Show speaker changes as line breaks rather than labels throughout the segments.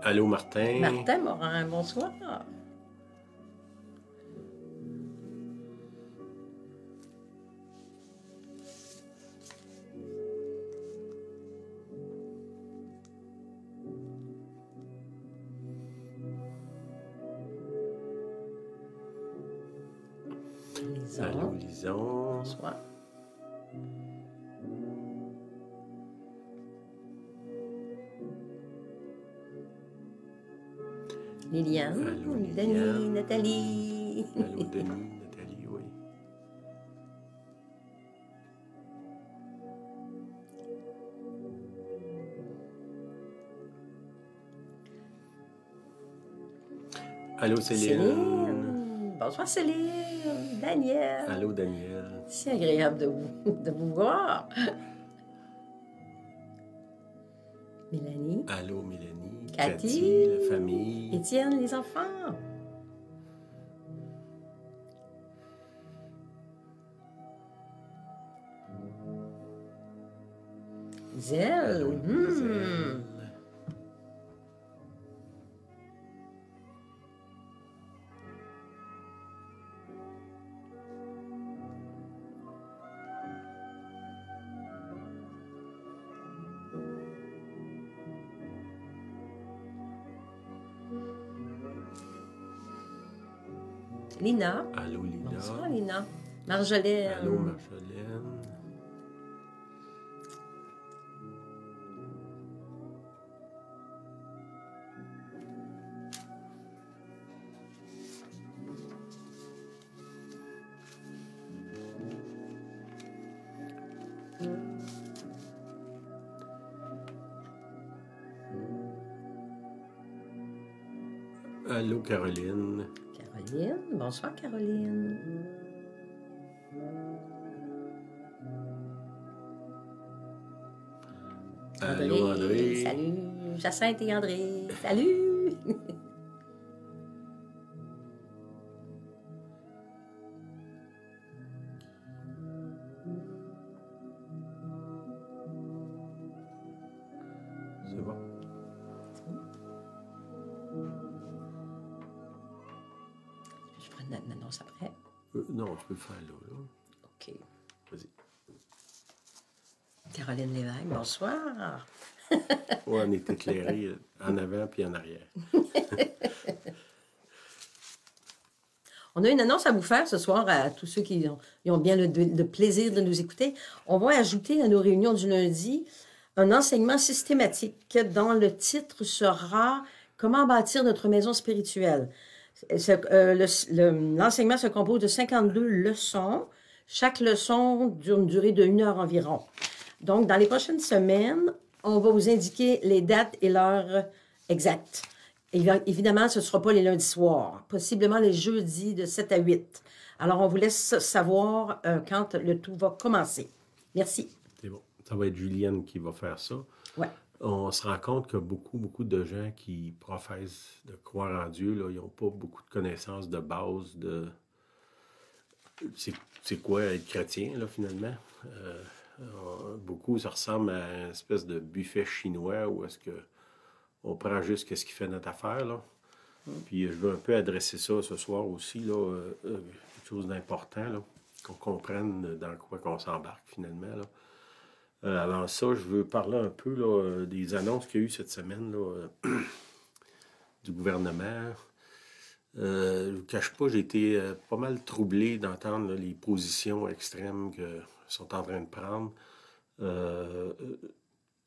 Allô, Martin?
Martin Morin, bonsoir.
Allô, Lison.
Bonsoir. Liliane,
Allô,
Denis,
Liliane.
Nathalie.
Allô, Denis, Nathalie, oui. Allô, Céline.
Céline. Bonsoir Céline, Daniel.
Allô, Daniel.
C'est agréable de vous voir. Mélanie.
Allô, Mélanie.
Cathy.
La famille.
Étienne, les enfants. Zelle.
Allô, mademoiselle.
Lina.
Allô, Lina.
Bonsoir Lina. Marjolaine.
Allô, Marjolaine. Allô, Caroline.
Caroline. Bonsoir Caroline.
Allô, André.
Salut. Jacinthe et André. Salut.
C'est bon.
Je prends une annonce après.
Non, tu peux le faire là.
OK.
Vas-y.
Caroline Lévesque, bonsoir.
Ouais, on est éclairé en avant puis en arrière.
On a une annonce à vous faire ce soir à tous ceux qui ont bien le plaisir de nous écouter. On va ajouter à nos réunions du lundi un enseignement systématique dont le titre sera « Comment bâtir notre maison spirituelle ». L'enseignement se compose de 52 leçons. Chaque leçon dure une durée de 1 heure environ. Donc, dans les prochaines semaines, on va vous indiquer les dates et l'heure exactes. Évidemment, ce ne sera pas les lundis soirs, possiblement les jeudis de 7 à 8. Alors, on vous laisse savoir quand le tout va commencer. Merci.
C'est bon. Ça va être Julienne qui va faire ça.
Ouais.
On se rend compte que beaucoup de gens qui professent de croire en Dieu, là, ils n'ont pas beaucoup de connaissances de base de... C'est quoi être chrétien, là, finalement? Beaucoup, ça ressemble à une espèce de buffet chinois où est-ce que on prend juste ce qui fait notre affaire, là. Puis je veux un peu adresser ça ce soir aussi, là, quelque chose d'important, là, qu'on comprenne dans quoi qu'on s'embarque, finalement, là. Avant ça, je veux parler un peu là, des annonces qu'il y a eu cette semaine là, du gouvernement. Je ne vous cache pas, j'ai été pas mal troublé d'entendre là, les positions extrêmes qu'ils sont en train de prendre.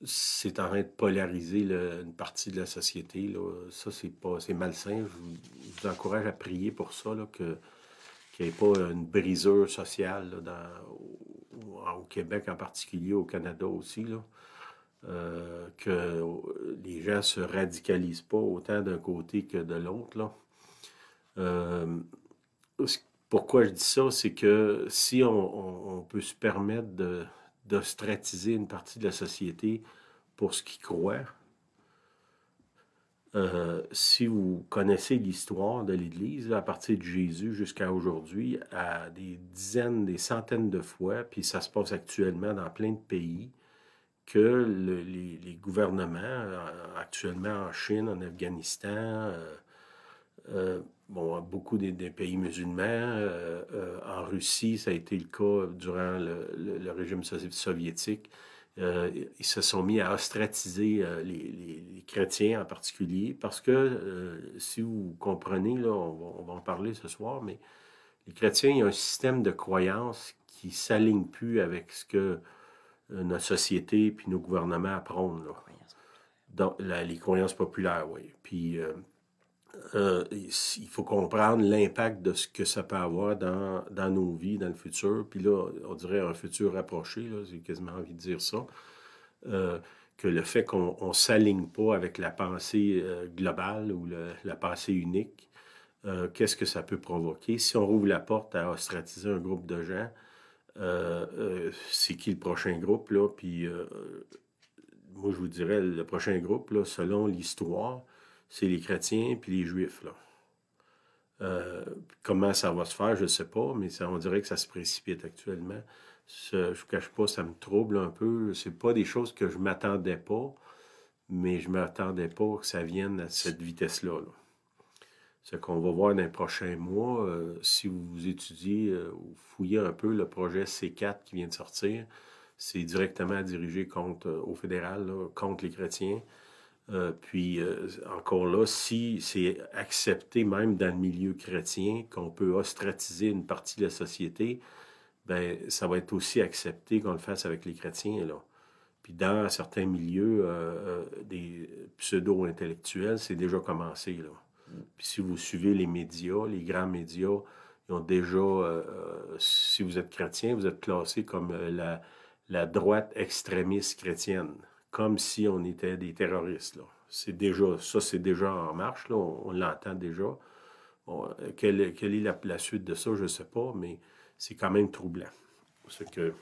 C'est en train de polariser une partie de la société. Là. Ça, c'est malsain. Je vous encourage à prier pour ça, là, qu'il n'y ait pas une brisure sociale là, au Québec en particulier, au Canada aussi, là. Que les gens ne se radicalisent pas autant d'un côté que de l'autre, là. Pourquoi je dis ça, c'est que si on peut se permettre d'ostratiser une partie de la société pour ce qu'ils croient, si vous connaissez l'histoire de l'Église, à partir de Jésus jusqu'à aujourd'hui, à des dizaines, des centaines de fois, puis ça se passe actuellement dans plein de pays, que les gouvernements, actuellement en Chine, en Afghanistan, bon, beaucoup des pays musulmans, en Russie, ça a été le cas durant le régime soviétique. Ils se sont mis à ostratiser les chrétiens en particulier parce que, si vous comprenez, là, on va en parler ce soir, mais les chrétiens, il y a un système de croyances qui ne s'aligne plus avec ce que notre société et nos gouvernements apprennent. Là. Donc, les croyances populaires, oui. Puis, il faut comprendre l'impact de ce que ça peut avoir dans nos vies, dans le futur. Puis là, on dirait un futur rapproché, là, j'ai quasiment envie de dire ça. Que le fait qu'on ne s'aligne pas avec la pensée globale ou la pensée unique, qu'est-ce que ça peut provoquer? Si on rouvre la porte à ostratiser un groupe de gens, c'est qui le prochain groupe, là? Puis moi, je vous dirais, le prochain groupe, là, selon l'histoire, c'est les chrétiens puis les juifs, là. Comment ça va se faire, je ne sais pas, mais on dirait que ça se précipite actuellement. Je ne vous cache pas, ça me trouble un peu. C'est pas des choses que je ne m'attendais pas, mais je ne m'attendais pas que ça vienne à cette vitesse-là. Là. C'est qu'on va voir dans les prochains mois, si vous étudiez ou fouillez un peu le projet C4 qui vient de sortir, c'est directement dirigé au fédéral, là, contre les chrétiens. Puis, encore là, si c'est accepté même dans le milieu chrétien qu'on peut ostratiser une partie de la société, ben ça va être aussi accepté qu'on le fasse avec les chrétiens, là. Puis dans certains milieux, des pseudo-intellectuels, c'est déjà commencé, là. Puis si vous suivez les médias, les grands médias, ils ont déjà, si vous êtes chrétien, vous êtes classé comme la droite extrémiste chrétienne, comme si on était des terroristes, là. C'est déjà en marche, là, on l'entend déjà. Bon, quelle est la suite de ça, je ne sais pas, mais c'est quand même troublant. C'est que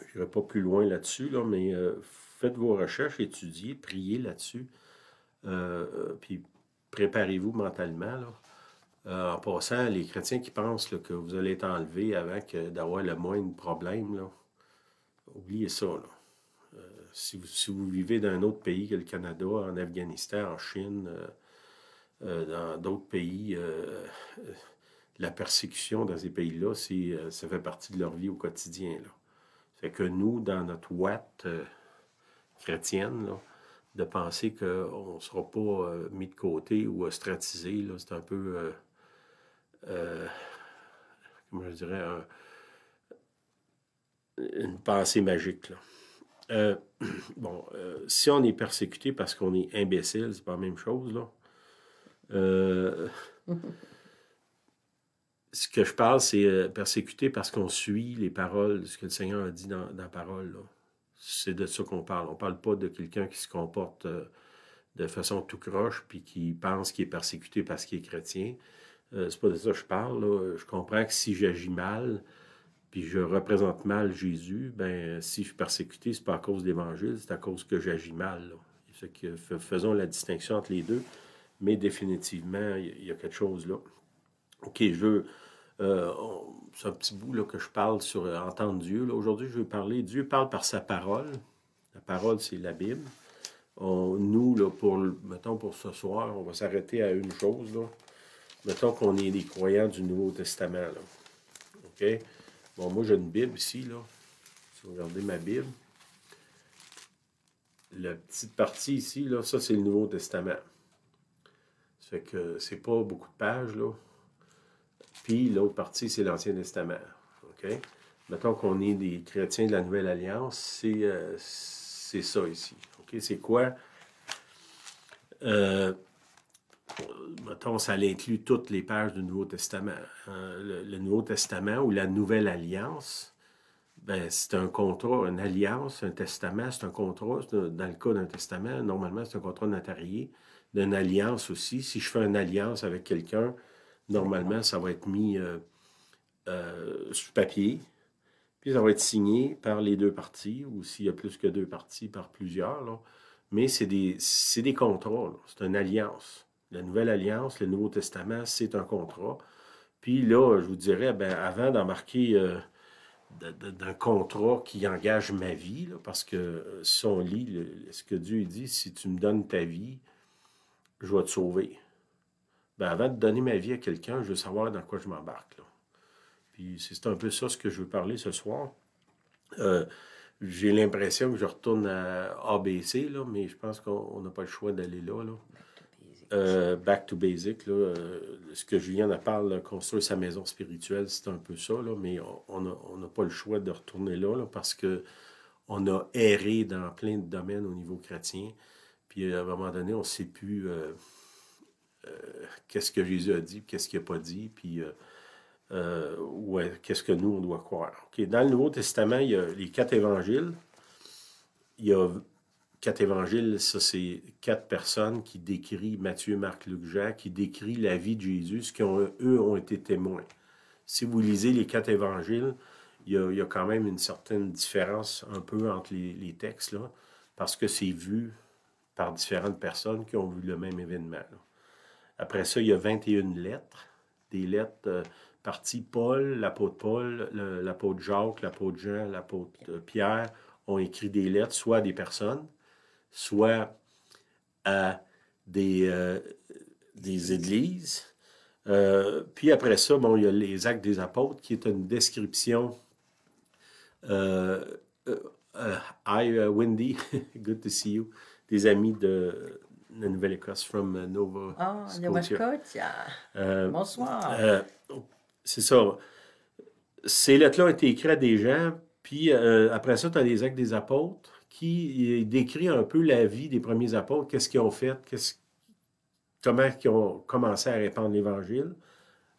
je n'irai pas plus loin là-dessus, là, mais faites vos recherches, étudiez, priez là-dessus, puis préparez-vous mentalement, là. En passant, les chrétiens qui pensent là, que vous allez être enlevé avant d'avoir le moindre problème, là, oubliez ça, là. Si vous vivez dans un autre pays que le Canada, en Afghanistan, en Chine, dans d'autres pays, la persécution dans ces pays-là, ça fait partie de leur vie au quotidien, là. Fait que nous, dans notre ouate chrétienne, là, de penser qu'on ne sera pas mis de côté ou ostratisé, là, c'est un peu, comment je dirais, une pensée magique, là. Bon, si on est persécuté parce qu'on est imbécile, c'est pas la même chose, là. Ce que je parle, c'est persécuté parce qu'on suit les paroles, ce que le Seigneur a dit dans la parole, là. C'est de ça qu'on parle. On ne parle pas de quelqu'un qui se comporte de façon tout croche puis qui pense qu'il est persécuté parce qu'il est chrétien. C'est pas de ça que je parle, là. Je comprends que si j'agis mal puis je représente mal Jésus, ben si je suis persécuté, c'est pas à cause de l'Évangile, c'est à cause que j'agis mal, là. C'est que faisons la distinction entre les deux, mais définitivement, il y a quelque chose là. OK, c'est un petit bout là, que je parle sur entendre Dieu. Là. Aujourd'hui, je veux parler. Dieu parle par sa parole. La parole, c'est la Bible. Nous, là, mettons pour ce soir, on va s'arrêter à une chose. Là. Mettons qu'on est des croyants du Nouveau Testament. Là. OK? Bon, moi, j'ai une Bible ici. Là. Si vous regardez ma Bible, la petite partie ici, là, ça, c'est le Nouveau Testament. Ça fait que c'est pas beaucoup de pages, là. Puis l'autre partie, c'est l'Ancien Testament. OK? Mettons qu'on est des chrétiens de la Nouvelle Alliance, c'est ça ici. OK? C'est quoi? Mettons, ça inclut toutes les pages du Nouveau Testament. Le Nouveau Testament ou la Nouvelle Alliance, ben, c'est un contrat, une alliance, un testament, c'est un contrat. Dans le cas d'un testament, normalement, c'est un contrat notarié. D'une alliance aussi. Si je fais une alliance avec quelqu'un, normalement, ça va être mis sur papier, puis ça va être signé par les deux parties, ou s'il y a plus que deux parties, par plusieurs. Là. Mais c'est des contrats, là. C'est une alliance. La Nouvelle Alliance, le Nouveau Testament, c'est un contrat. Puis là, je vous dirais, ben, avant d'embarquer d'un contrat qui engage ma vie, là, parce que si on lit ce que Dieu dit, si tu me donnes ta vie, je vais te sauver. Ben, avant de donner ma vie à quelqu'un, je veux savoir dans quoi je m'embarque. Là. Puis c'est un peu ça ce que je veux parler ce soir. J'ai l'impression que je retourne à ABC, là, mais je pense qu'on n'a pas le choix d'aller là. Back to basic. Là, ce que Julien en parle, là, construire sa maison spirituelle, c'est un peu ça, là, mais on n'a pas le choix de retourner là, parce que on a erré dans plein de domaines au niveau chrétien. Puis à un moment donné, on ne sait plus qu'est-ce que Jésus a dit, qu'est-ce qu'il n'a pas dit, puis qu'est-ce que nous, on doit croire. Okay. Dans le Nouveau Testament, il y a les 4 évangiles. Il y a 4 évangiles, ça c'est 4 personnes qui décrivent, Matthieu, Marc, Luc, Jean, qui décrivent la vie de Jésus, ce qu'eux ont été témoins. Si vous lisez les 4 évangiles, il y a quand même une certaine différence un peu entre les textes, là, parce que c'est vu par différentes personnes qui ont vu le même événement. Là. Après ça, il y a 21 lettres, des lettres parties Paul, l'apôtre Jacques, l'apôtre Jean, l'apôtre Pierre ont écrit des lettres, soit à des personnes, soit à des églises. Puis après ça, bon, il y a les Actes des Apôtres, qui est une description. Hi, Wendy, good to see you. Des amis de la Nouvelle-Écosse, from Nova
Scotia. Nova Scotia. Bonsoir.
C'est ça. Ces lettres-là ont été écrites à des gens, puis après ça, tu as les Actes des Apôtres, qui décrit un peu la vie des premiers apôtres, qu'est-ce qu'ils ont fait, comment ils ont commencé à répandre l'Évangile.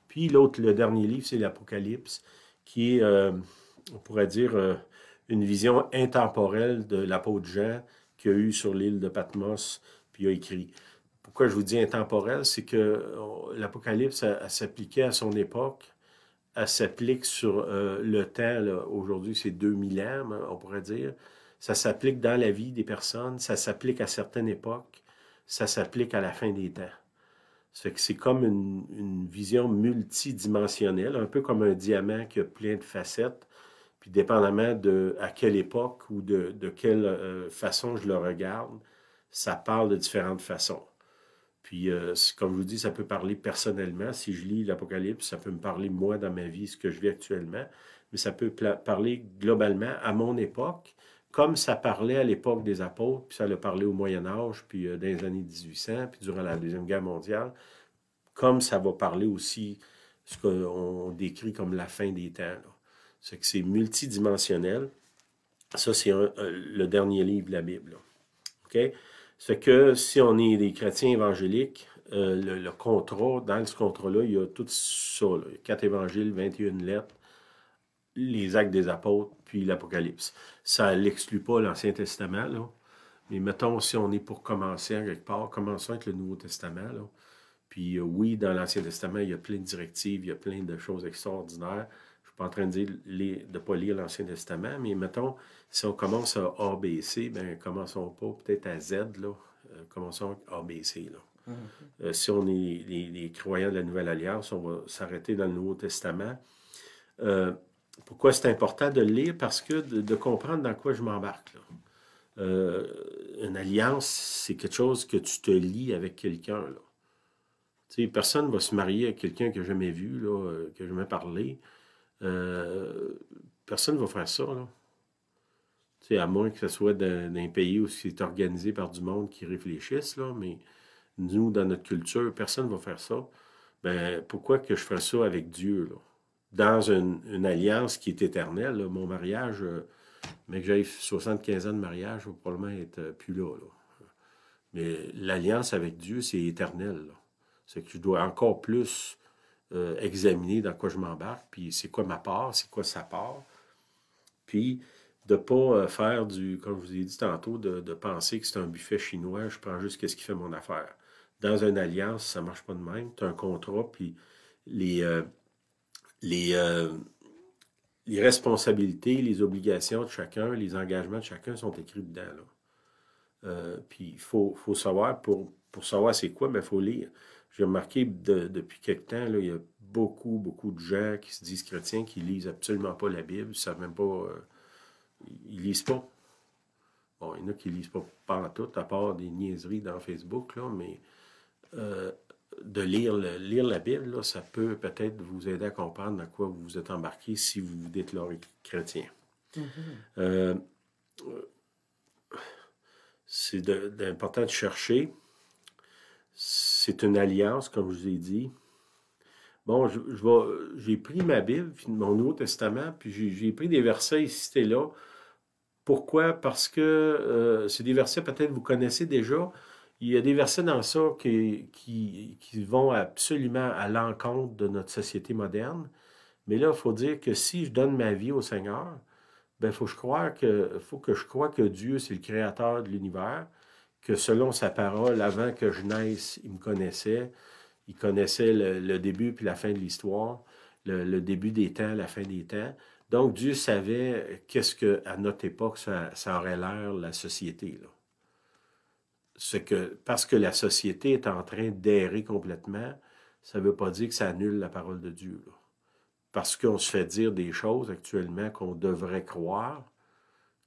Puis l'autre, le dernier livre, c'est l'Apocalypse, qui est, on pourrait dire, une vision intemporelle de l'apôtre Jean qu'il a eu sur l'île de Patmos, puis il a écrit. Pourquoi je vous dis intemporel, c'est que l'Apocalypse, elle s'appliquait à son époque, elle s'applique sur le temps, aujourd'hui c'est 2000 ans, on pourrait dire. Ça s'applique dans la vie des personnes, ça s'applique à certaines époques, ça s'applique à la fin des temps. Ça fait que c'est comme une vision multidimensionnelle, un peu comme un diamant qui a plein de facettes, puis dépendamment de à quelle époque ou de quelle façon je le regarde, ça parle de différentes façons. Puis, comme je vous dis, ça peut parler personnellement. Si je lis l'Apocalypse, ça peut me parler, moi, dans ma vie, ce que je vis actuellement. Mais ça peut parler globalement à mon époque, comme ça parlait à l'époque des apôtres, puis ça a parlé au Moyen-Âge, puis dans les années 1800, puis durant la Deuxième Guerre mondiale, comme ça va parler aussi ce qu'on décrit comme la fin des temps. Là. C'est que c'est multidimensionnel. Ça, c'est le dernier livre de la Bible. Là. OK? C'est que si on est des chrétiens évangéliques, le contrat, dans ce contrat-là, il y a tout ça. Là. 4 évangiles, 21 lettres, les Actes des Apôtres, puis l'Apocalypse. Ça n'exclut pas l'Ancien Testament, là. Mais mettons, si on est pour commencer à quelque part, commençons avec le Nouveau Testament. Là. Puis oui, dans l'Ancien Testament, il y a plein de directives, il y a plein de choses extraordinaires. Je ne suis pas en train de dire de ne pas lire l'Ancien Testament, mais mettons, si on commence à A, B, C, bien, commençons pas peut-être à Z, là. Commençons à A, B, C, là. Mm-hmm. Si on est les croyants de la Nouvelle Alliance, on va s'arrêter dans le Nouveau Testament. Pourquoi c'est important de le lire? Parce que de comprendre dans quoi je m'embarque, là. Une alliance, c'est quelque chose que tu te lis avec quelqu'un, là. Tu sais, personne ne va se marier avec quelqu'un que j'ai jamais vu, là, que j'ai jamais parlé. Personne ne va faire ça, là. Tu sais, à moins que ce soit dans un pays où c'est organisé par du monde qui réfléchisse, là, mais nous, dans notre culture, personne ne va faire ça. Ben, pourquoi que je ferais ça avec Dieu, là? Dans une alliance qui est éternelle, là, mon mariage, mais que j'aille 75 ans de mariage, je vais probablement être plus là, là. Mais l'alliance avec Dieu, c'est éternel, là. C'est que je dois encore plus examiner dans quoi je m'embarque, puis c'est quoi ma part, c'est quoi sa part. Puis de ne pas faire comme je vous ai dit tantôt, de penser que c'est un buffet chinois, je prends juste ce qui fait mon affaire. Dans une alliance, ça ne marche pas de même. Tu as un contrat, puis les responsabilités, les obligations de chacun, les engagements de chacun sont écrits dedans, là. Puis il faut savoir, pour savoir c'est quoi, il faut lire. J'ai remarqué depuis quelque temps, là, il y a beaucoup de gens qui se disent chrétiens qui lisent absolument pas la Bible, ils savent même pas, ils lisent pas. Bon, il y en a qui lisent pas en tout, à part des niaiseries dans Facebook, là, mais de lire la Bible, là, ça peut peut-être vous aider à comprendre dans quoi vous vous êtes embarqué si vous vous déclarez chrétien. C'est important de chercher. C'est une alliance, comme je vous ai dit. Bon, j'ai pris ma Bible, mon Nouveau Testament, puis j'ai pris des versets ici et là. Pourquoi? Parce que c'est des versets peut-être que vous connaissez déjà. Il y a des versets dans ça qui vont absolument à l'encontre de notre société moderne. Mais là, il faut dire que si je donne ma vie au Seigneur, ben, faut que je croie que Dieu, c'est le créateur de l'univers, que selon sa parole, avant que je naisse, il me connaissait. Il connaissait le début puis la fin de l'histoire, le début des temps, la fin des temps. Donc, Dieu savait qu'est-ce qu'à notre époque, ça aurait l'air, la société, là. C'est que, parce que la société est en train d'errer complètement, ça ne veut pas dire que ça annule la parole de Dieu, là. Parce qu'on se fait dire des choses actuellement qu'on devrait croire,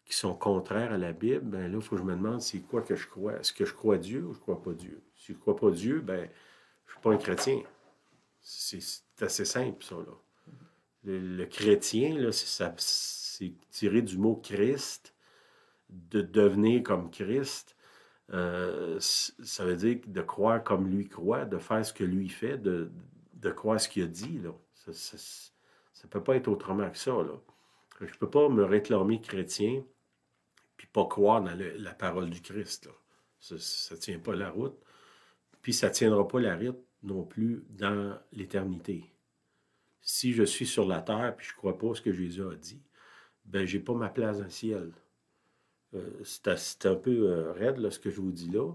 qui sont contraires à la Bible, bien là, il faut que je me demande c'est quoi que je crois. Est-ce que je crois Dieu ou je ne crois pas Dieu? Si je ne crois pas Dieu, bien, je ne suis pas un chrétien. C'est assez simple, ça, là. Le chrétien, là, c'est tiré du mot Christ, de devenir comme Christ. Ça veut dire de croire comme lui croit, de faire ce que lui fait, de croire ce qu'il a dit, là. Ça ne peut pas être autrement que ça, là. Je ne peux pas me réclamer chrétien puis pas croire dans la parole du Christ, là. Ça ne tient pas la route. Puis ça ne tiendra pas la route non plus dans l'éternité. Si je suis sur la terre puis je ne crois pas ce que Jésus a dit, ben j'ai pas ma place dans le ciel. C'est un peu raide, là, ce que je vous dis là,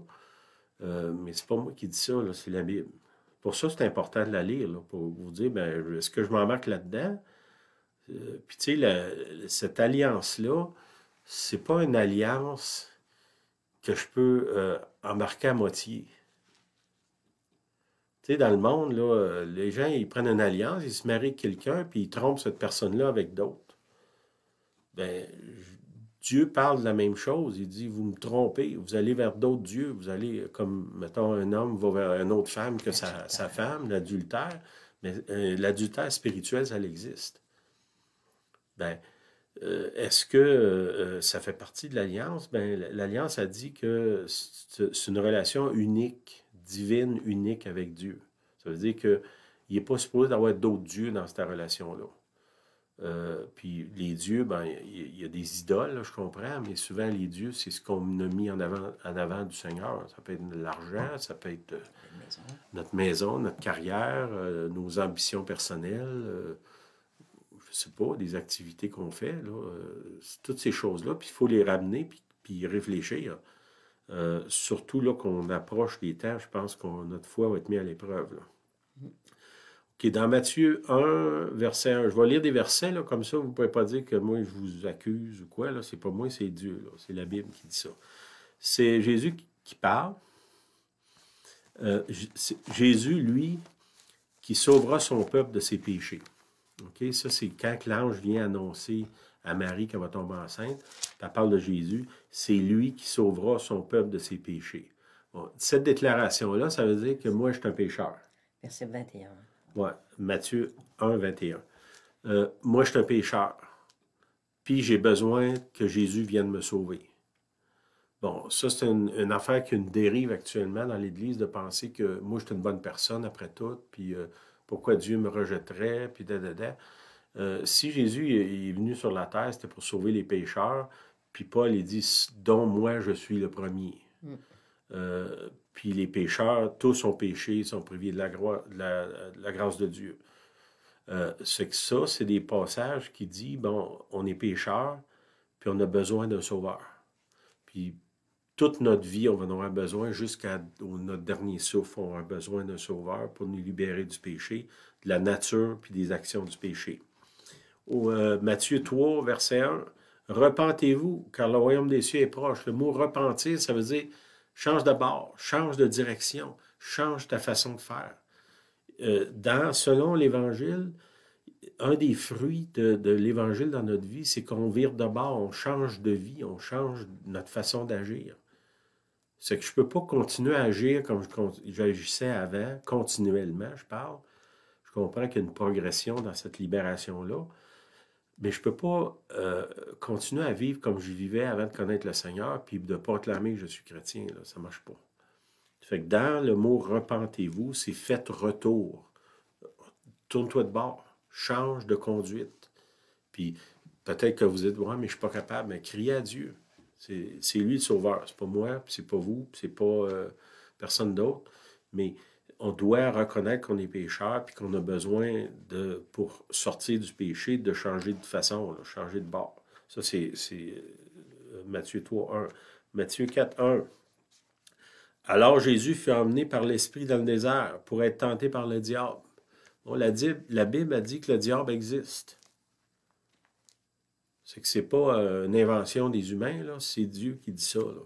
mais c'est pas moi qui dis ça, là, c'est la Bible. Pour ça, c'est important de la lire, là, pour vous dire, ben, est-ce que je m'embarque là-dedans? Puis tu sais, cette alliance-là, c'est pas une alliance que je peux embarquer à moitié. Tu sais, dans le monde, là, les gens, ils prennent une alliance, ils se marient avec quelqu'un, puis ils trompent cette personne-là avec d'autres. Ben, Dieu parle de la même chose. Il dit, vous me trompez, vous allez vers d'autres dieux. Vous allez, comme, mettons, un homme va vers une autre femme que sa femme, l'adultère. Mais l'adultère spirituel, ça existe. Ben, est-ce que ça fait partie de l'Alliance? Ben, l'Alliance a dit que c'est une relation unique, divine, unique avec Dieu. Ça veut dire qu'il n'est pas supposé d'avoir d'autres dieux dans cette relation-là. Puis les dieux, ben, il y a des idoles, là, je comprends, mais souvent les dieux, c'est ce qu'on a mis en avant du Seigneur. Ça peut être l'argent, ça peut être notre maison, notre carrière, nos ambitions personnelles, je sais pas, des activités qu'on fait, là, toutes ces choses-là, puis il faut les ramener, puis y réfléchir. Surtout là qu'on approche des temps, je pense que notre foi va être mise à l'épreuve, là. OK, dans Matthieu 1, verset 1, je vais lire des versets, là, comme ça, vous ne pouvez pas dire que moi, je vous accuse ou quoi, là, c'est pas moi, c'est Dieu, là, c'est la Bible qui dit ça. C'est Jésus qui parle. Jésus, lui, qui sauvera son peuple de ses péchés. OK, ça, c'est quand l'ange vient annoncer à Marie qu'elle va tomber enceinte, elle parle de Jésus, c'est lui qui sauvera son peuple de ses péchés. Bon, cette déclaration-là, ça veut dire que moi, je suis un pécheur.
Verset 21.
Oui, Matthieu 1, 21. Moi, je suis un pécheur. Puis j'ai besoin que Jésus vienne me sauver. Bon, ça, c'est une affaire qui a une dérive actuellement dans l'Église de penser que moi, je suis une bonne personne après tout, puis pourquoi Dieu me rejetterait, puis si Jésus est venu sur la terre, c'était pour sauver les pécheurs, puis Paul, il dit, dont moi, je suis le premier. Puis les pécheurs, tous ont péché, sont privés de la grâce de Dieu. C'est que ça, c'est des passages qui disent, bon, on est pécheurs, puis on a besoin d'un sauveur. Puis toute notre vie, on va en avoir besoin, jusqu'à notre dernier souffle, on aura besoin d'un sauveur pour nous libérer du péché, de la nature, puis des actions du péché. Au Matthieu 3, verset 1, « Repentez-vous, car le royaume des cieux est proche. » Le mot « repentir », ça veut dire change de bord, change de direction, change ta façon de faire. Selon l'Évangile, un des fruits de l'Évangile dans notre vie, c'est qu'on vire de bord, on change de vie, on change notre façon d'agir. C'est que je ne peux pas continuer à agir comme j'agissais avant, continuellement, je parle. Je comprends qu'il y a une progression dans cette libération-là, mais je ne peux pas continuer à vivre comme je vivais avant de connaître le Seigneur, puis de ne pas clamer que je suis chrétien. Là, ça ne marche pas. Fait que dans le mot « repentez-vous », c'est « faites retour ». Tourne-toi de bord, change de conduite. Puis peut-être que vous êtes « ouais, mais je ne suis pas capable », mais criez à Dieu. C'est lui le sauveur, c'est pas moi, puis c'est pas vous, puis c'est pas personne d'autre. Mais on doit reconnaître qu'on est pécheur, puis qu'on a besoin, pour sortir du péché, de changer de façon, là, changer de bord. Ça, c'est Matthieu 3, 1. Matthieu 4, 1. Alors Jésus fut emmené par l'Esprit dans le désert pour être tenté par le diable. Bon, la Bible a dit que le diable existe. C'est que c'est pas une invention des humains, là, c'est Dieu qui dit ça. Là.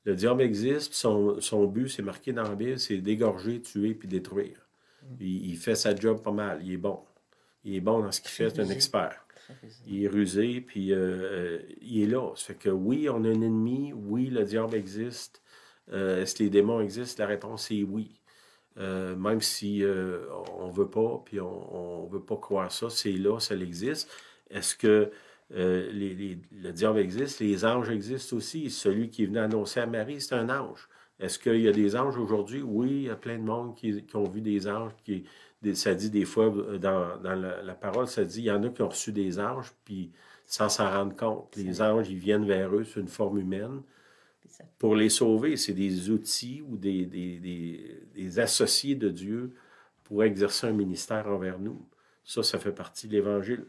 Le diable existe, puis son but, c'est marqué dans la Bible, c'est d'égorger, tuer, puis détruire. Il fait sa job pas mal, il est bon. Il est bon dans ce qu'il fait, c'est un expert. Il est rusé, puis il est là. Ça fait que oui, on a un ennemi, oui, le diable existe. Est-ce que les démons existent? La réponse est oui. Même si on ne veut pas, puis on ne veut pas croire ça, c'est là, ça existe. Est-ce que le diable existe? Les anges existent aussi. Celui qui est venu annoncer à Marie, c'est un ange. Est-ce qu'il y a des anges aujourd'hui? Oui, il y a plein de monde qui ont vu des anges. Ça dit des fois, dans la parole, ça dit, il y en a qui ont reçu des anges, puis sans s'en rendre compte. Les anges, ils viennent vers eux sous une forme humaine. Pour les sauver, c'est des outils ou des associés de Dieu pour exercer un ministère envers nous. Ça fait partie de l'Évangile.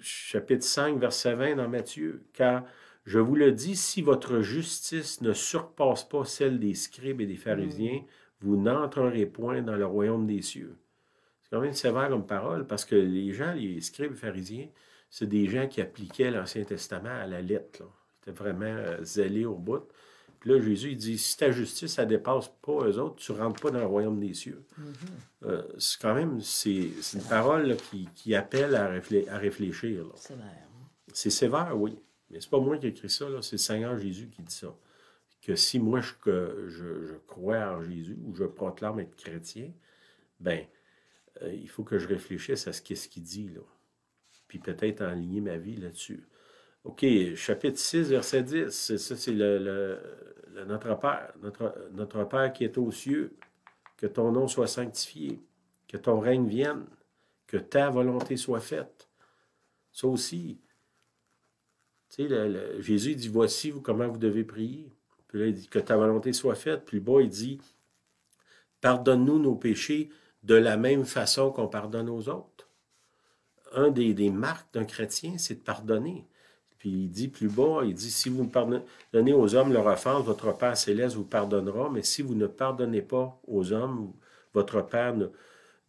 Chapitre 5, verset 20 dans Matthieu. « Car je vous le dis, si votre justice ne surpasse pas celle des scribes et des pharisiens, vous n'entrerez point dans le royaume des cieux. » C'est quand même sévère comme parole, parce que les gens, les scribes et pharisiens, c'est des gens qui appliquaient l'Ancien Testament à la lettre, là. C'était vraiment zélé au bout. Puis là, Jésus, il dit, si ta justice, ça ne dépasse pas eux autres, tu ne rentres pas dans le royaume des cieux. C'est quand même, c'est une parole là, qui appelle à réfléchir.
C'est sévère.
C'est sévère, oui. Mais c'est pas moi qui ai écrit ça, c'est le Seigneur Jésus qui dit ça. Que si moi, je crois en Jésus ou je proclame être chrétien, ben il faut que je réfléchisse à ce qu'il dit, là. Puis peut-être aligner ma vie là-dessus. OK, chapitre 6, verset 10, ça c'est notre Père. Notre Père qui est aux cieux, que ton nom soit sanctifié, que ton règne vienne, que ta volonté soit faite. Ça aussi, tu sais, Jésus dit, voici comment vous devez prier. Puis là, il dit que ta volonté soit faite. Puis bas, il dit, pardonne-nous nos péchés de la même façon qu'on pardonne aux autres. Un des marques d'un chrétien, c'est de pardonner. Puis il dit plus bas, il dit, si vous pardonnez aux hommes leur offense, votre Père céleste vous pardonnera, mais si vous ne pardonnez pas aux hommes, votre Père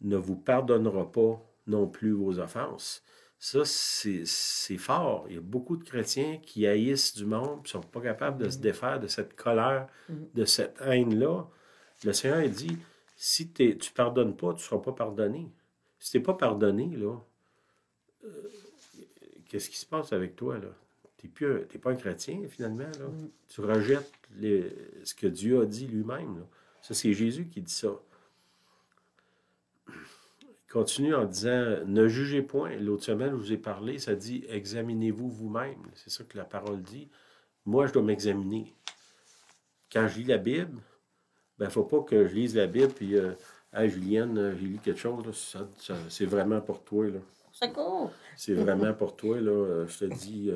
ne vous pardonnera pas non plus vos offenses. Ça, c'est fort. Il y a beaucoup de chrétiens qui haïssent du monde, qui ne sont pas capables de se défaire de cette colère, de cette haine-là. Le Seigneur, il dit, si tu ne pardonnes pas, tu ne seras pas pardonné. Si tu n'es pas pardonné, là, qu'est-ce qui se passe avec toi, là? T'es pas un chrétien, finalement, là. Tu rejettes ce que Dieu a dit lui-même, là. Ça, c'est Jésus qui dit ça. Il continue en disant, ne jugez point. L'autre semaine, je vous ai parlé, ça dit, examinez-vous vous-même. C'est ça que la parole dit. Moi, je dois m'examiner. Quand je lis la Bible, il ne faut pas que je lise la Bible, puis, hey, Julienne, j'ai lu quelque chose, là, c'est vraiment pour toi, là.
C'est cool.
C'est vraiment pour toi, là. Je te dis,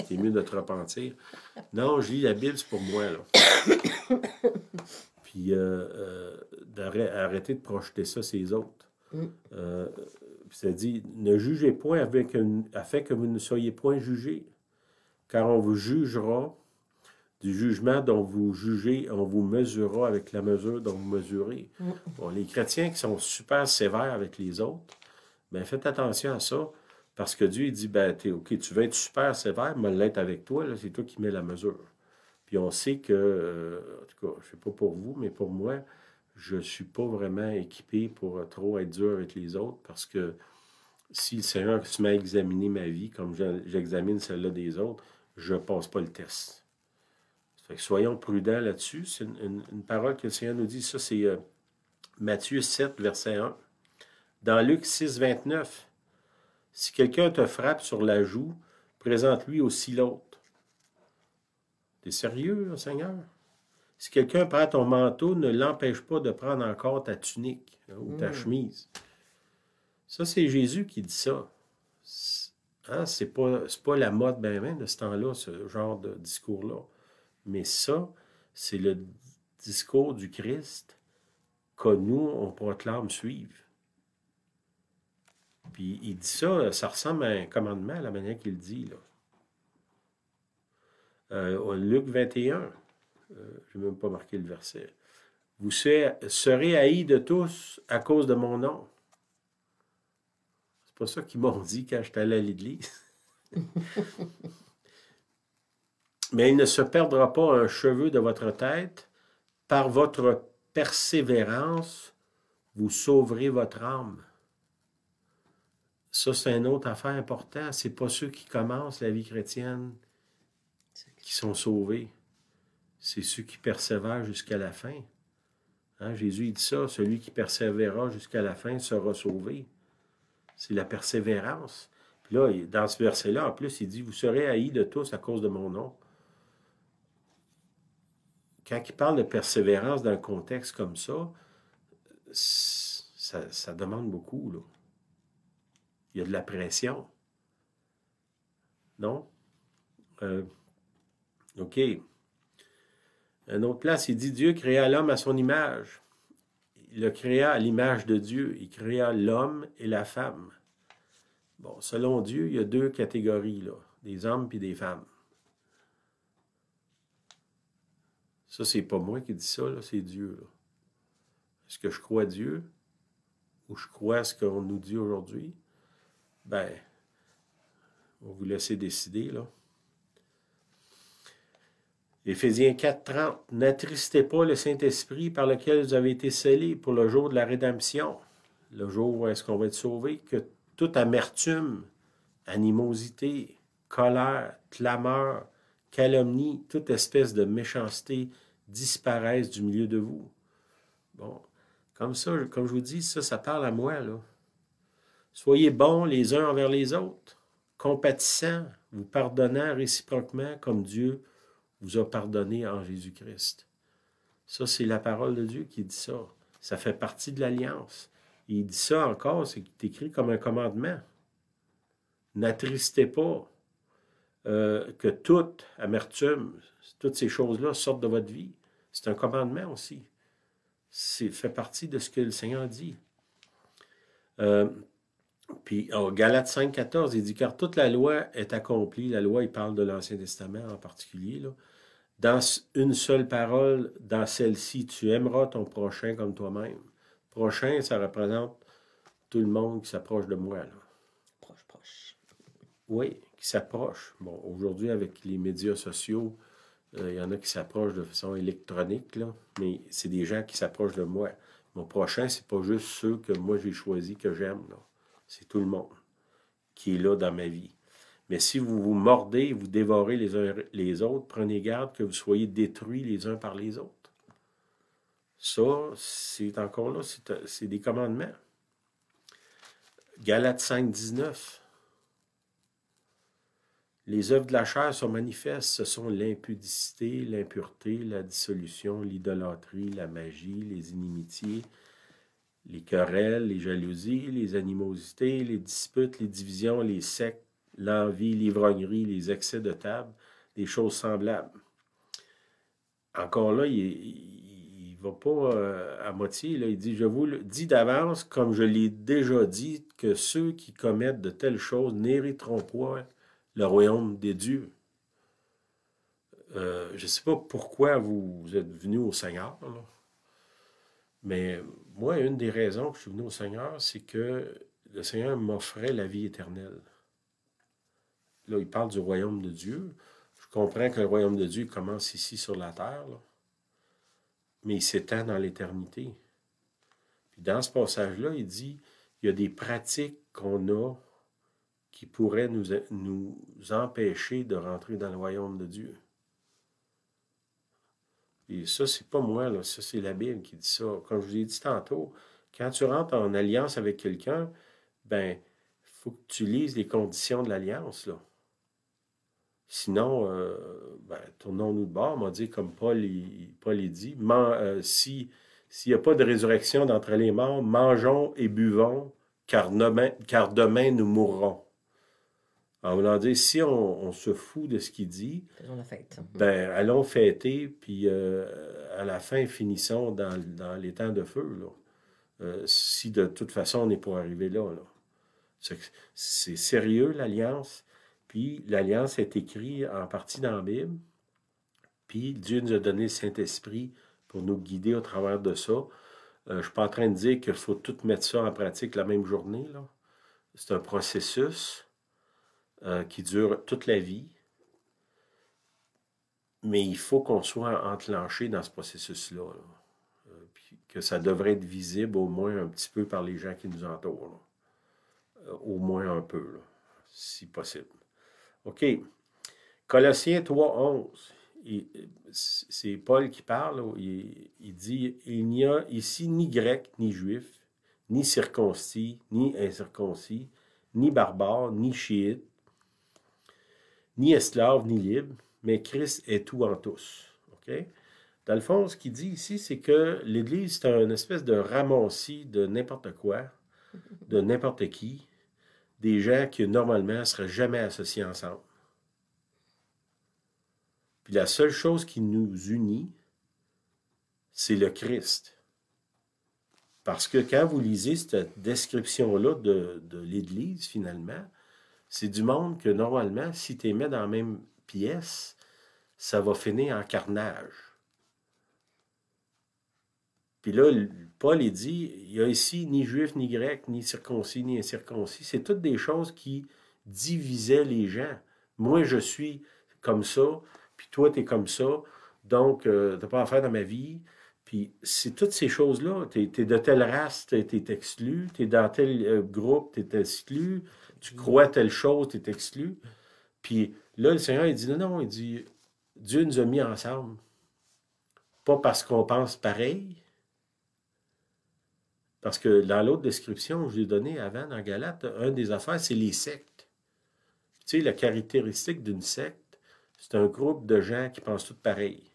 c'est mieux de te repentir. Non, je lis la Bible, c'est pour moi, là. Puis, arrêter de projeter ça sur les autres. Puis ça dit, ne jugez point afin que vous ne soyez point jugés, car on vous jugera du jugement dont vous jugez, on vous mesurera avec la mesure dont vous mesurez. Bon, les chrétiens qui sont super sévères avec les autres, bien, faites attention à ça, parce que Dieu il dit, ben, OK, tu vas être super sévère, mais l'être avec toi, là, c'est toi qui mets la mesure. Puis on sait que, en tout cas, je ne sais pas pour vous, mais pour moi, je ne suis pas vraiment équipé pour trop être dur avec les autres parce que si le Seigneur se met à examiner ma vie comme j'examine celle-là des autres, je ne passe pas le test. Fait que soyons prudents là-dessus. C'est une parole que le Seigneur nous dit. Ça, c'est Matthieu 7, verset 1. Dans Luc 6, 29, si quelqu'un te frappe sur la joue, présente-lui aussi l'autre. T'es sérieux, Seigneur? Si quelqu'un prend ton manteau, ne l'empêche pas de prendre encore ta tunique ou ta chemise. Ça, c'est Jésus qui dit ça. Hein? C'est pas la mode ben de ce temps-là, ce genre de discours-là. Mais ça, c'est le discours du Christ que nous, on proclame suivre. Puis il dit ça, ça ressemble à un commandement, la manière qu'il dit, là. Luc 21, je n'ai même pas marqué le verset. Vous serez haïs de tous à cause de mon nom. C'est pas ça qu'ils m'ont dit quand j'étais allé à l'église. Mais il ne se perdra pas un cheveu de votre tête. Par votre persévérance, vous sauverez votre âme. Ça, c'est une autre affaire importante. Ce n'est pas ceux qui commencent la vie chrétienne qui sont sauvés. C'est ceux qui persévèrent jusqu'à la fin. Hein? Jésus il dit ça, celui qui persévérera jusqu'à la fin sera sauvé. C'est la persévérance. Puis là, dans ce verset-là, en plus, il dit, vous serez haïs de tous à cause de mon nom. Quand il parle de persévérance dans un contexte comme ça, ça demande beaucoup, là. Il y a de la pression. Non? OK. Une autre place, il dit, Dieu créa l'homme à son image. Il le créa à l'image de Dieu. Il créa l'homme et la femme. Bon, selon Dieu, il y a deux catégories, là. Des hommes et des femmes. Ça, c'est pas moi qui dis ça, là, c'est Dieu, là. Est-ce que je crois Dieu ou je crois à ce qu'on nous dit aujourd'hui? Ben, on va vous laisser décider, là. Éphésiens 4, 30. N'attristez pas le Saint-Esprit par lequel vous avez été scellés pour le jour de la rédemption. Le jour où est-ce qu'on va être sauvé, que toute amertume, animosité, colère, clameur, calomnie, toute espèce de méchanceté disparaissent du milieu de vous. Bon, comme ça, comme je vous dis, ça parle à moi, là. Soyez bons les uns envers les autres, compatissants, vous pardonnant réciproquement comme Dieu vous a pardonné en Jésus-Christ. Ça, c'est la parole de Dieu qui dit ça. Ça fait partie de l'alliance. Il dit ça encore, c'est écrit comme un commandement. N'attristez pas que toute amertume, toutes ces choses-là sortent de votre vie. C'est un commandement aussi. C'est fait partie de ce que le Seigneur dit. Puis, Galates 5, 14, il dit, car toute la loi est accomplie. La loi, il parle de l'Ancien Testament en particulier, là. Dans une seule parole, dans celle-ci, tu aimeras ton prochain comme toi-même. Prochain, ça représente tout le monde qui s'approche de moi, là.
Proche.
Oui, qui s'approche. Bon, aujourd'hui, avec les médias sociaux, il y en a qui s'approchent de façon électronique, là, mais c'est des gens qui s'approchent de moi. Mon prochain, c'est pas juste ceux que moi j'ai choisis, que j'aime, là. C'est tout le monde qui est là dans ma vie. Mais si vous vous mordez, vous dévorez les uns les autres, prenez garde que vous soyez détruits les uns par les autres. Ça, c'est encore là, c'est des commandements. Galates 5, 19. Les œuvres de la chair sont manifestes. Ce sont l'impudicité, l'impureté, la dissolution, l'idolâtrie, la magie, les inimitiés, les querelles, les jalousies, les animosités, les disputes, les divisions, les sectes, l'envie, l'ivrognerie, les excès de table, des choses semblables. Encore là, il ne va pas à moitié. Là. Il dit, je vous le dis d'avance, comme je l'ai déjà dit, que ceux qui commettent de telles choses n'hériteront pas le royaume des dieux. Je ne sais pas pourquoi vous êtes venus au Seigneur, là. Mais moi, une des raisons que je suis venu au Seigneur, c'est que le Seigneur m'offrait la vie éternelle. Là, il parle du royaume de Dieu. Je comprends que le royaume de Dieu commence ici sur la terre, là. mais il s'étend dans l'éternité. Puis dans ce passage-là, il dit, il y a des pratiques qu'on a qui pourraient nous empêcher de rentrer dans le royaume de Dieu. Et ça, c'est pas moi, là, ça, c'est la Bible qui dit ça. Comme je vous ai dit tantôt, quand tu rentres en alliance avec quelqu'un, ben, il faut que tu lises les conditions de l'alliance, là. Sinon, ben, tournons-nous de bord, on m'a dit, comme Paul dit, s'il n'y a pas de résurrection d'entre les morts, mangeons et buvons, car demain nous mourrons. En voulant dire, si on se fout de ce qu'il dit,
faisons la fête.
Ben, allons fêter, puis à la fin, finissons dans les temps de feu, là. Si de toute façon, on est pour arriver là, là. C'est sérieux, l'Alliance. Puis l'Alliance est écrite en partie dans la Bible. Puis Dieu nous a donné le Saint-Esprit pour nous guider au travers de ça. Je ne suis pas en train de dire qu'il faut tout mettre ça en pratique la même journée, là. C'est un processus qui dure toute la vie. Mais il faut qu'on soit enclenché dans ce processus-là. Là. Puis que ça devrait être visible au moins un petit peu par les gens qui nous entourent. Au moins un peu, là, si possible. OK. Colossiens 3:11. C'est Paul qui parle. Là, il dit, il n'y a ici ni grec, ni juif, ni circoncis, ni incirconcis, ni barbare, ni chiite, ni esclave, ni libre, mais Christ est tout en tous. Okay? Dans le fond, ce qu'il dit ici, c'est que l'Église, c'est une espèce de ramassis de n'importe quoi, de n'importe qui, des gens qui, normalement, ne seraient jamais associés ensemble. Puis la seule chose qui nous unit, c'est le Christ. Parce que quand vous lisez cette description-là de l'Église, finalement, c'est du monde que, normalement, si tu les mets dans la même pièce, ça va finir en carnage. Puis là, Paul, il dit, il n'y a ici ni juif, ni grec, ni circoncis, ni incirconcis. C'est toutes des choses qui divisaient les gens. Moi, je suis comme ça, puis toi, tu es comme ça, donc tu n'as pas affaire dans ma vie. Puis c'est toutes ces choses-là. Tu es de telle race, tu es exclu. Tu es dans tel groupe, tu es exclu. Tu crois telle chose, tu es exclu. Puis là, le Seigneur, il dit, non, il dit, Dieu nous a mis ensemble. Pas parce qu'on pense pareil. Parce que dans l'autre description que je l'ai donnée avant dans Galates, une des affaires, c'est les sectes. Tu sais, la caractéristique d'une secte, c'est un groupe de gens qui pensent tous pareil.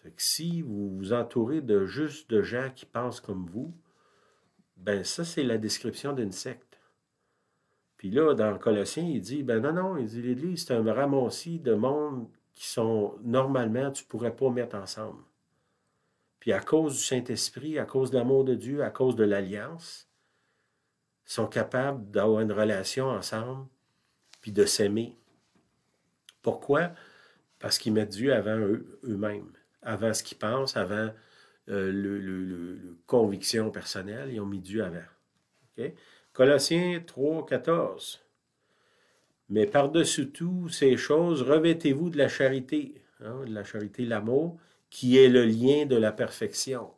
Fait que si vous vous entourez juste de gens qui pensent comme vous, ben ça, c'est la description d'une secte. Puis là, dans Colossiens, il dit, ben non, il dit, l'Église, c'est un ramassis de monde qui sont, normalement, tu ne pourrais pas mettre ensemble. Puis à cause du Saint-Esprit, à cause de l'amour de Dieu, à cause de l'Alliance, ils sont capables d'avoir une relation ensemble, puis de s'aimer. Pourquoi? Parce qu'ils mettent Dieu avant eux-mêmes, avant ce qu'ils pensent, avant le conviction personnelle, ils ont mis Dieu avant. Okay? Colossiens 3:14. Mais par-dessus tout ces choses, revêtez-vous de la charité, de la charité, l'amour, qui est le lien de la perfection.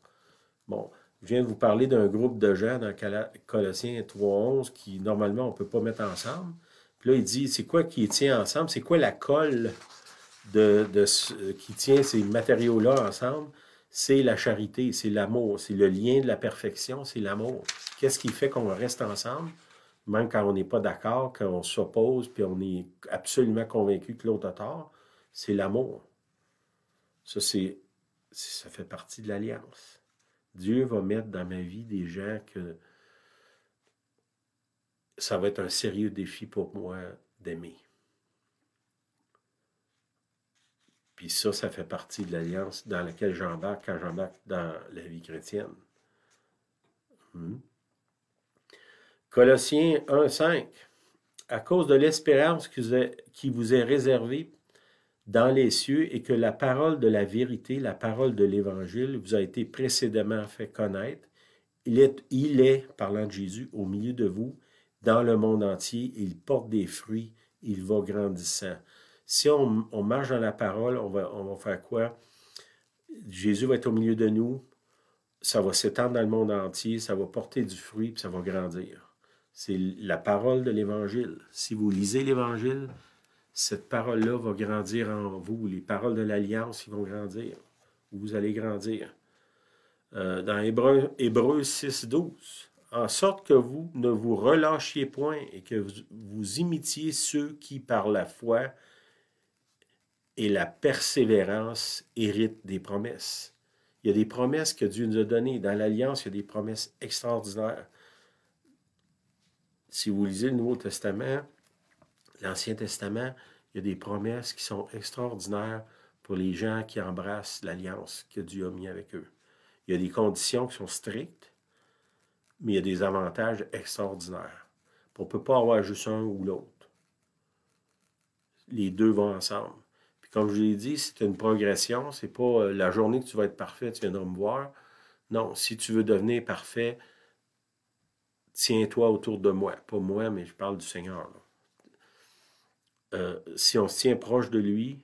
Bon, je viens de vous parler d'un groupe de gens dans Colossiens 3:11 qui, normalement, on ne peut pas mettre ensemble. Puis là, il dit, c'est quoi qui tient ensemble? C'est quoi la colle qui tient ces matériaux-là ensemble? C'est la charité, c'est l'amour, c'est le lien de la perfection, c'est l'amour. Qu'est-ce qui fait qu'on reste ensemble? Même quand on n'est pas d'accord, quand on s'oppose, puis on est absolument convaincu que l'autre a tort, c'est l'amour. Ça fait partie de l'alliance. Dieu va mettre dans ma vie des gens que ça va être un sérieux défi pour moi d'aimer. Puis ça fait partie de l'alliance dans laquelle j'embarque quand j'embarque dans la vie chrétienne. Colossiens 1:5. À cause de l'espérance qui vous est réservée dans les cieux et que la parole de la vérité, la parole de l'Évangile, vous a été précédemment fait connaître. Il est, parlant de Jésus, au milieu de vous, dans le monde entier. Il porte des fruits, il va grandissant. Si on marche dans la parole, on va faire quoi? Jésus va être au milieu de nous, ça va s'étendre dans le monde entier, ça va porter du fruit, puis ça va grandir. C'est la parole de l'Évangile. Si vous lisez l'Évangile, cette parole-là va grandir en vous. Les paroles de l'Alliance, ils vont grandir. Vous allez grandir. Dans Hébreux 6, 12, en sorte que vous ne vous relâchiez point et que vous imitiez ceux qui, par la foi et la persévérance, héritent des promesses. Il y a des promesses que Dieu nous a données. Dans l'Alliance, il y a des promesses extraordinaires. Si vous lisez le Nouveau Testament, l'Ancien Testament, il y a des promesses qui sont extraordinaires pour les gens qui embrassent l'Alliance que Dieu a mis avec eux. Il y a des conditions qui sont strictes, mais il y a des avantages extraordinaires. On ne peut pas avoir juste un ou l'autre. Les deux vont ensemble. Puis comme je l'ai dit, c'est une progression. C'est pas la journée que tu vas être parfait, tu viendras me voir. Non, si tu veux devenir parfait, tiens-toi autour de moi. Pas moi, mais je parle du Seigneur. Si on se tient proche de lui,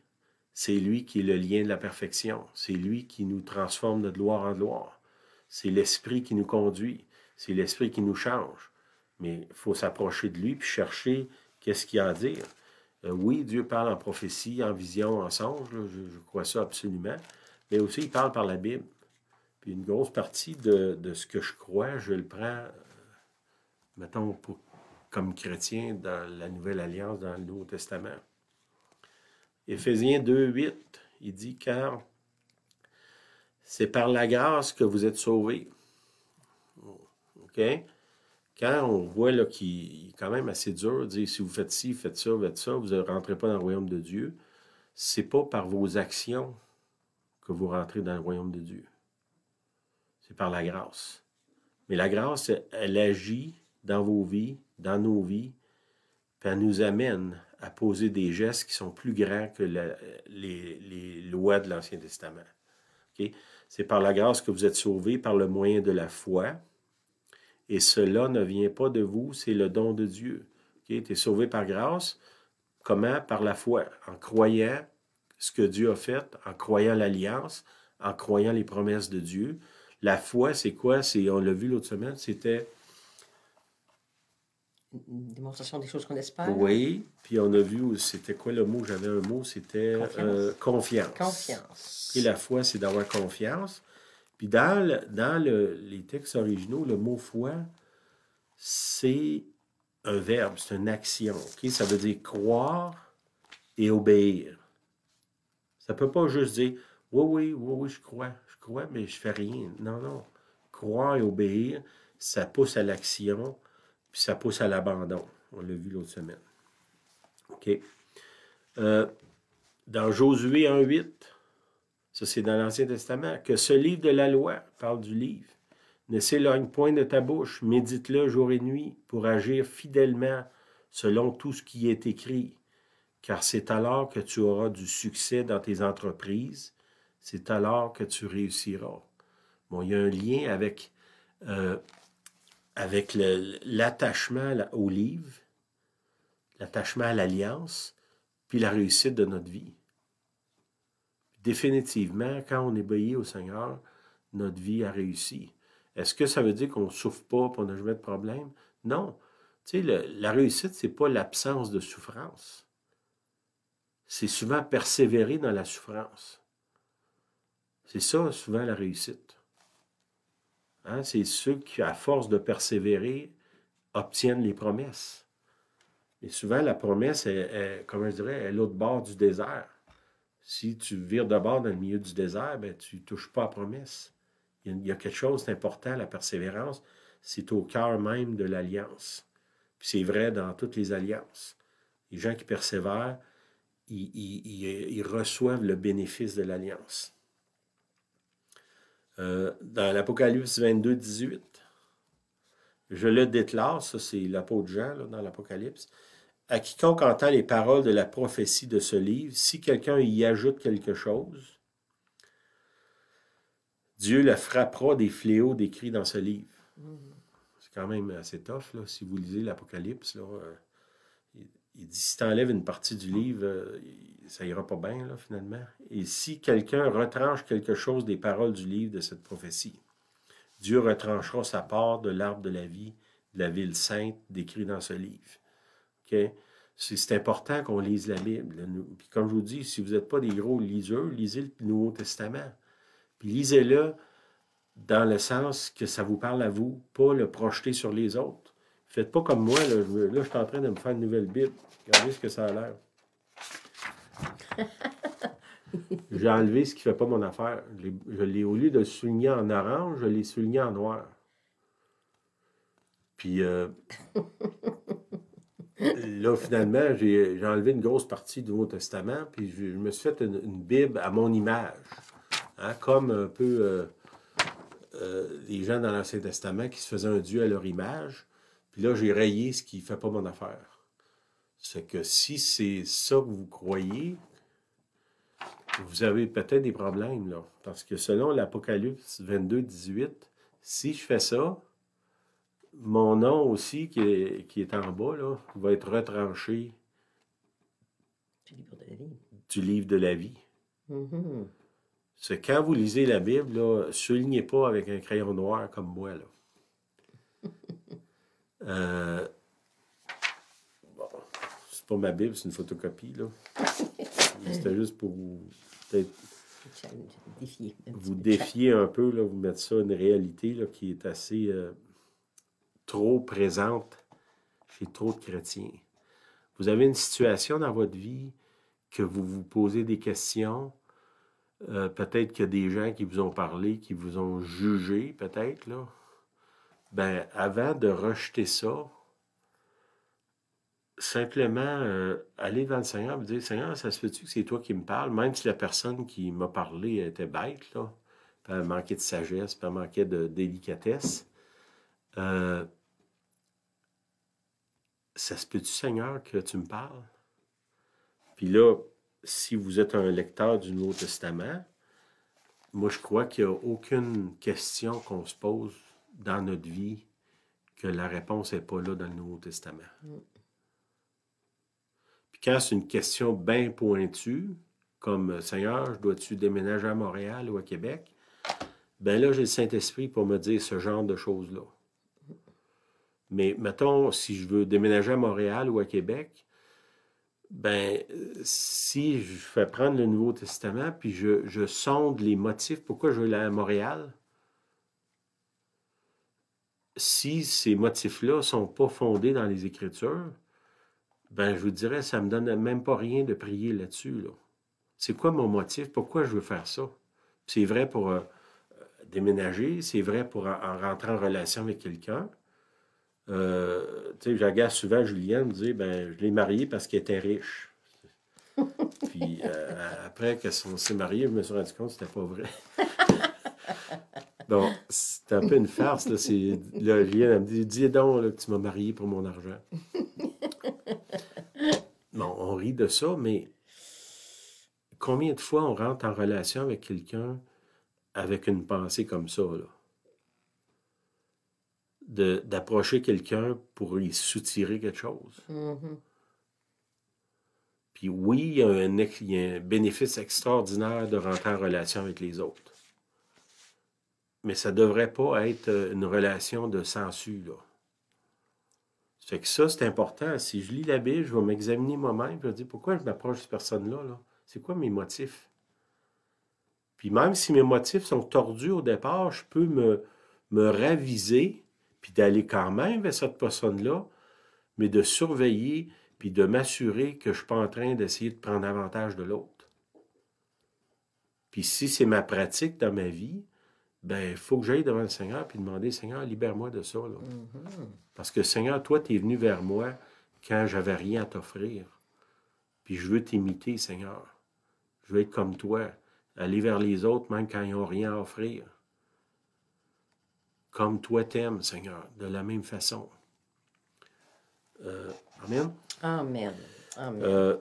c'est lui qui est le lien de la perfection. C'est lui qui nous transforme de gloire en gloire. C'est l'Esprit qui nous conduit. C'est l'Esprit qui nous change. Mais il faut s'approcher de lui puis chercher qu'est-ce qu'il a à dire. Oui, Dieu parle en prophétie, en vision, en songe. Je crois ça absolument. Mais aussi, il parle par la Bible. Puis une grosse partie de ce que je crois, je le prends, mettons, comme chrétien dans la Nouvelle Alliance, dans le Nouveau Testament. Éphésiens 2, 8, il dit, car c'est par la grâce que vous êtes sauvés. OK? Quand on voit là, qu'il est quand même assez dur de dire, si vous faites ci, faites ça, vous ne rentrez pas dans le royaume de Dieu, c'est pas par vos actions que vous rentrez dans le royaume de Dieu. C'est par la grâce. Mais la grâce, elle agit dans vos vies, dans nos vies, puis elle nous amène à poser des gestes qui sont plus grands que les lois de l'Ancien Testament. Okay? C'est par la grâce que vous êtes sauvés par le moyen de la foi. Et cela ne vient pas de vous, c'est le don de Dieu. Okay? Tu es sauvé par grâce. Comment? Par la foi. En croyant ce que Dieu a fait, en croyant l'alliance, en croyant les promesses de Dieu. La foi, c'est quoi? On l'a vu l'autre semaine, c'était...
Une démonstration des choses qu'on espère.
Oui, puis on a vu, c'était quoi le mot? J'avais un mot, c'était confiance.
Confiance.
Et la foi, c'est d'avoir confiance. Puis dans les textes originaux, le mot foi, c'est un verbe, c'est une action. Okay? Ça veut dire croire et obéir. Ça ne peut pas juste dire oui, je crois, mais je fais rien. Non, non. Croire et obéir, ça pousse à l'action, puis ça pousse à l'abandon. On l'a vu l'autre semaine. OK. Dans Josué 1,8, ça c'est dans l'Ancien Testament, que ce livre de la loi, parle du livre, ne s'éloigne point de ta bouche, médite-le jour et nuit pour agir fidèlement selon tout ce qui est écrit, car c'est alors que tu auras du succès dans tes entreprises, c'est alors que tu réussiras. Bon, il y a un lien avec l'attachement au livre, l'attachement à l'alliance, puis la réussite de notre vie. Définitivement, quand on obéit au Seigneur, notre vie a réussi. Est-ce que ça veut dire qu'on ne souffre pas et qu'on n'a jamais de problème? Non. Tu sais, la réussite, ce n'est pas l'absence de souffrance. C'est souvent persévérer dans la souffrance. C'est ça, souvent, la réussite. Hein? C'est ceux qui, à force de persévérer, obtiennent les promesses. Et souvent, la promesse comment je dirais, est l'autre bord du désert. Si tu vires de bord dans le milieu du désert, ben, tu ne touches pas à la promesse. Il y a quelque chose d'important, la persévérance. C'est au cœur même de l'alliance. Puis c'est vrai dans toutes les alliances. Les gens qui persévèrent, ils reçoivent le bénéfice de l'alliance. Dans l'Apocalypse 22, 18, je le déclare, ça c'est l'apôtre Jean là, dans l'Apocalypse, à quiconque entend les paroles de la prophétie de ce livre, si quelqu'un y ajoute quelque chose, Dieu le frappera des fléaux décrits dans ce livre. C'est quand même assez tough, là, si vous lisez l'Apocalypse. Là, il dit, si tu enlèves une partie du livre, ça ira pas bien, là, finalement. Et si quelqu'un retranche quelque chose des paroles du livre de cette prophétie, Dieu retranchera sa part de l'arbre de la vie, de la ville sainte, décrit dans ce livre. OK? C'est important qu'on lise la Bible. Puis comme je vous dis, si vous n'êtes pas des gros liseurs, lisez le Nouveau Testament. Puis lisez-le dans le sens que ça vous parle à vous, pas le projeter sur les autres. Faites pas comme moi, là, je suis en train de me faire une nouvelle Bible. Regardez ce que ça a l'air. J'ai enlevé ce qui ne fait pas mon affaire. Au lieu de le souligner en orange, je l'ai souligné en noir. Puis là, finalement, j'ai enlevé une grosse partie du Nouveau Testament, puis je me suis fait une Bible à mon image. Hein, comme un peu les gens dans l'Ancien Testament qui se faisaient un Dieu à leur image. Puis là, j'ai rayé ce qui ne fait pas mon affaire. C'est que si c'est ça que vous croyez, vous avez peut-être des problèmes, là. Parce que selon l'Apocalypse 22, 18, si je fais ça, mon nom aussi, qui est en bas, là, va être retranché du livre de la vie.
Mm-hmm.
C'est quand vous lisez la Bible, là, soulignez pas avec un crayon noir comme moi, là. Bon, c'est pas ma Bible, c'est une photocopie, là. C'était juste pour peut-être vous défier un peu, là, vous mettre ça une réalité là, qui est assez trop présente chez trop de chrétiens. Vous avez une situation dans votre vie que vous vous posez des questions. Peut-être qu'il y a des gens qui vous ont parlé, qui vous ont jugé, peut-être, là. Ben, avant de rejeter ça, simplement aller devant le Seigneur et vous dire, Seigneur, ça se fait-tu que c'est toi qui me parles, même si la personne qui m'a parlé était bête, là, puis elle manquait de sagesse, puis elle manquait de délicatesse. Ça se peut-tu, Seigneur, que tu me parles? Puis là, si vous êtes un lecteur du Nouveau Testament, moi, je crois qu'il n'y a aucune question qu'on se pose dans notre vie que la réponse n'est pas là dans le Nouveau Testament. Puis quand c'est une question bien pointue, comme « Seigneur, dois-tu déménager à Montréal ou à Québec? » Ben là, j'ai le Saint-Esprit pour me dire ce genre de choses-là. Mais mettons, si je veux déménager à Montréal ou à Québec, ben, si je fais prendre le Nouveau Testament, puis je sonde les motifs, pourquoi je veux aller à Montréal, si ces motifs-là ne sont pas fondés dans les Écritures, ben, je vous dirais, ça ne me donne même pas rien de prier là-dessus. Là. C'est quoi mon motif? Pourquoi je veux faire ça? C'est vrai pour déménager, c'est vrai pour en rentrer en relation avec quelqu'un. Tu sais, j'agace souvent Julienne me dire, ben, je l'ai mariée parce qu'elle était riche. Puis après qu'on s'est marié, je me suis rendu compte que c'était pas vrai. Donc, c'était un peu une farce. Là, Julienne, elle me dit, dis donc là, que tu m'as marié pour mon argent. Bon, on rit de ça, mais combien de fois on rentre en relation avec quelqu'un avec une pensée comme ça, là? D'approcher quelqu'un pour y soutirer quelque chose.
Mm-hmm.
Puis oui, il y a un bénéfice extraordinaire de rentrer en relation avec les autres. Mais ça ne devrait pas être une relation de sensu, là. Ça fait que ça, c'est important. Si je lis la Bible, je vais m'examiner moi-même, je vais dire pourquoi je m'approche de cette personne-là, là? C'est quoi mes motifs? Puis même si mes motifs sont tordus au départ, je peux me raviser, puis d'aller quand même vers cette personne-là, mais de surveiller, puis de m'assurer que je ne suis pas en train d'essayer de prendre avantage de l'autre. Puis si c'est ma pratique dans ma vie, ben il faut que j'aille devant le Seigneur puis demander, Seigneur, libère-moi de ça. Là. Mm-hmm. Parce que, Seigneur, toi, tu es venu vers moi quand j'avais rien à t'offrir. Puis je veux t'imiter, Seigneur. Je veux être comme toi, aller vers les autres même quand ils n'ont rien à offrir. Comme toi t'aimes, Seigneur, de la même façon. Amen.
Amen. Amen.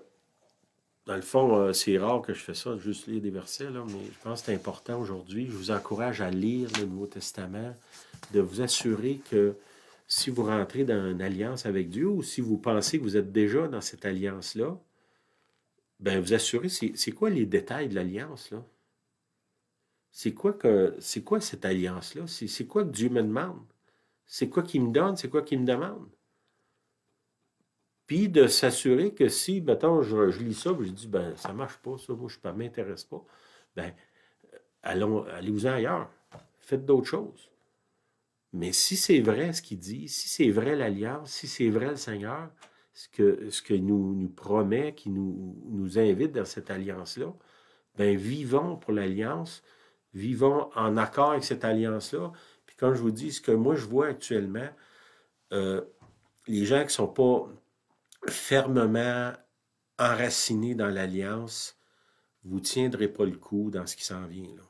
Dans le fond, c'est rare que je fais ça, juste lire des versets, là, mais je pense que c'est important aujourd'hui. Je vous encourage à lire le Nouveau Testament, de vous assurer que si vous rentrez dans une alliance avec Dieu ou si vous pensez que vous êtes déjà dans cette alliance-là, ben vous assurez, c'est quoi les détails de l'alliance, là? C'est quoi cette alliance-là? C'est quoi que Dieu me demande? C'est quoi qu'il me donne? C'est quoi qu'il me demande? Puis de s'assurer que si, mettons, je lis ça, puis je dis, ben, ça marche pas, ça, moi, ça m'intéresse pas, ben, allez-vous-en ailleurs. Faites d'autres choses. Mais si c'est vrai ce qu'il dit, si c'est vrai l'alliance, si c'est vrai le Seigneur, ce que nous promet, qui nous invite dans cette alliance-là, ben, vivons pour l'alliance, vivons en accord avec cette alliance-là. Puis comme je vous dis, ce que moi je vois actuellement, les gens qui ne sont pas fermement enracinés dans l'alliance, vous ne tiendrez pas le coup dans ce qui s'en vient, là.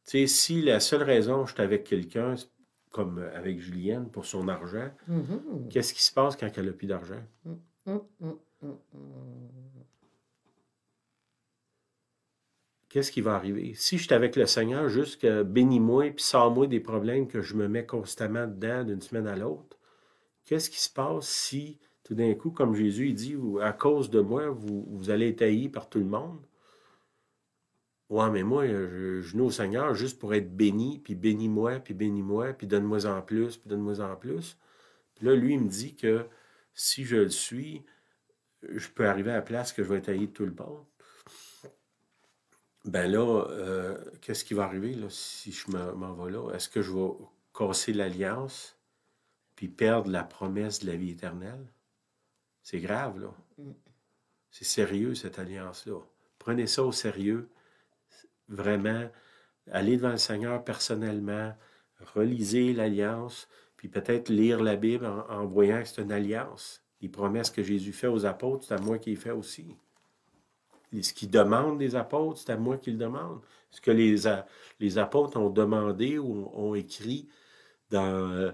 Tu sais, si la seule raison que je suis avec quelqu'un, comme avec Julienne, pour son argent, qu'est-ce qui se passe quand elle n'a plus d'argent? Qu'est-ce qui va arriver? Si je suis avec le Seigneur, juste que bénis-moi puis sors-moi des problèmes que je me mets constamment dedans d'une semaine à l'autre, qu'est-ce qui se passe si, tout d'un coup, comme Jésus il dit, à cause de moi, vous allez être haïs par tout le monde? Ouais, mais moi, je venais au Seigneur juste pour être béni, puis bénis-moi, puis donne-moi en plus, puis donne-moi en plus. Puis là, lui, il me dit que si je le suis, je peux arriver à la place que je vais être haï de tout le monde. Ben là, qu'est-ce qui va arriver là, si je m'en vais là? Est-ce que je vais casser l'alliance, puis perdre la promesse de la vie éternelle? C'est grave, là. C'est sérieux, cette alliance-là. Prenez ça au sérieux. Vraiment, allez devant le Seigneur personnellement, relisez l'alliance, puis peut-être lire la Bible en voyant que c'est une alliance. Les promesses que Jésus fait aux apôtres, c'est à moi qu'il les fait aussi. Et ce qu'il demande des apôtres, c'est à moi qu'il le demande. Ce que les apôtres ont demandé ou ont écrit dans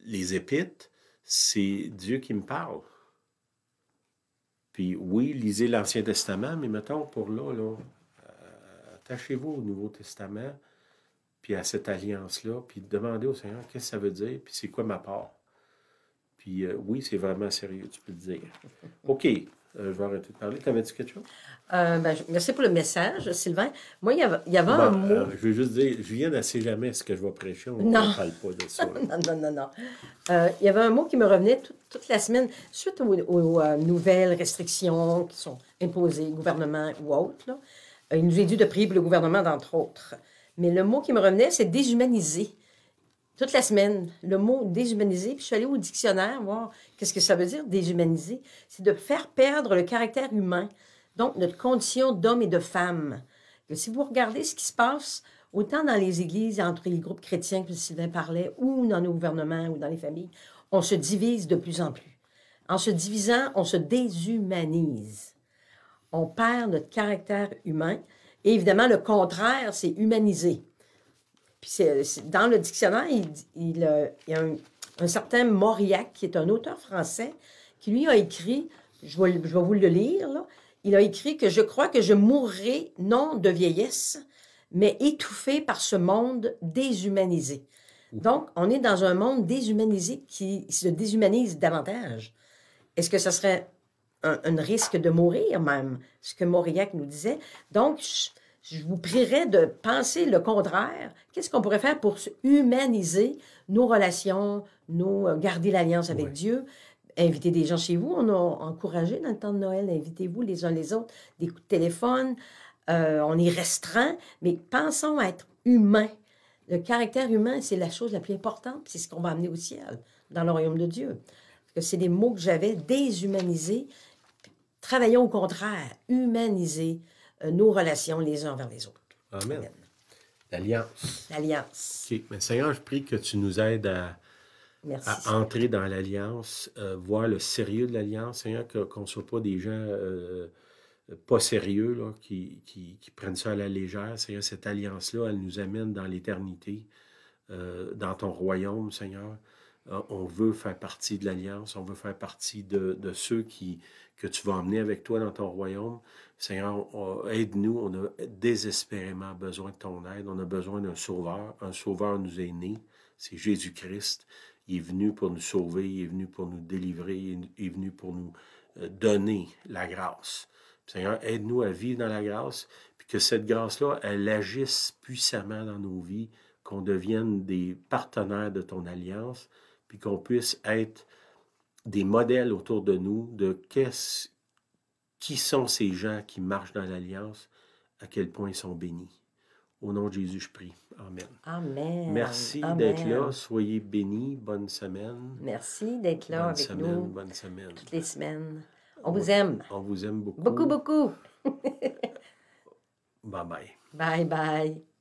les Épîtres, c'est Dieu qui me parle. Puis oui, lisez l'Ancien Testament, mais mettons pour là, attachez-vous au Nouveau Testament, puis à cette alliance-là, puis demandez au Seigneur qu'est-ce que ça veut dire, puis c'est quoi ma part. Puis oui, c'est vraiment sérieux, tu peux le dire. OK, je vais arrêter de parler. T'avais-tu quelque chose?
Merci pour le message, Sylvain. Moi, il y avait un mot.
Je veux juste dire, Julienne, elle ne sait jamais ce que je vais prêcher. On ne parle pas de ça.
Non. Il y avait un mot qui me revenait toute la semaine, suite aux nouvelles restrictions qui sont imposées, gouvernement ou autres. Là. Il nous est dû de prier pour le gouvernement, d'entre autres. Mais le mot qui me revenait, c'est déshumaniser. Toute la semaine, le mot déshumaniser, puis je suis allée au dictionnaire voir qu'est-ce que ça veut dire, déshumaniser. C'est de faire perdre le caractère humain, donc notre condition d'homme et de femme. Et si vous regardez ce qui se passe, autant dans les églises, entre les groupes chrétiens que Sylvain parlait, ou dans nos gouvernements, ou dans les familles, on se divise de plus en plus. En se divisant, on se déshumanise. On perd notre caractère humain. Et évidemment, le contraire, c'est humaniser. Puis dans le dictionnaire, il y a un certain Mauriac, qui est un auteur français, qui lui a écrit, je vais vous le lire, là, il a écrit que je crois que je mourrai non de vieillesse, mais étouffé par ce monde déshumanisé. Donc, on est dans un monde déshumanisé qui se déshumanise davantage. Est-ce que ça serait un risque de mourir même, ce que Mauriac nous disait? Donc, je vous prierais de penser le contraire. Qu'est-ce qu'on pourrait faire pour humaniser nos relations, garder l'alliance avec Dieu, inviter des gens chez vous? On a encouragé dans le temps de Noël, invitez-vous les uns les autres, des coups de téléphone. On est restreint, mais pensons à être humains. Le caractère humain, c'est la chose la plus importante, c'est ce qu'on va amener au ciel, dans le royaume de Dieu. Parce que c'est des mots que j'avais, déshumaniser. Travaillons au contraire, humaniser nos relations les uns envers les autres.
Amen. L'alliance.
L'alliance.
OK. Mais Seigneur, je prie que tu nous aides à entrer dans l'alliance, voir le sérieux de l'alliance. Seigneur, qu'on ne soit pas des gens pas sérieux là, qui prennent ça à la légère. Seigneur, cette alliance-là, elle nous amène dans l'éternité, dans ton royaume, Seigneur. On veut faire partie de l'Alliance, on veut faire partie de ceux que tu vas emmener avec toi dans ton royaume. Seigneur, aide-nous, on a désespérément besoin de ton aide, on a besoin d'un sauveur. Un sauveur nous est né, c'est Jésus-Christ. Il est venu pour nous sauver, il est venu pour nous délivrer, il est venu pour nous donner la grâce. Seigneur, aide-nous à vivre dans la grâce, puis que cette grâce-là, elle agisse puissamment dans nos vies, qu'on devienne des partenaires de ton alliance, puis qu'on puisse être des modèles autour de nous de qui sont ces gens qui marchent dans l'alliance, à quel point ils sont bénis. Au nom de Jésus, je prie. Amen.
Amen.
Merci
Amen.
d'être là. Soyez bénis. Bonne semaine.
Merci d'être là avec nous.
Bonne semaine.
Toutes les semaines. On vous aime.
On vous aime beaucoup.
Beaucoup, beaucoup.
Bye bye.
Bye, bye.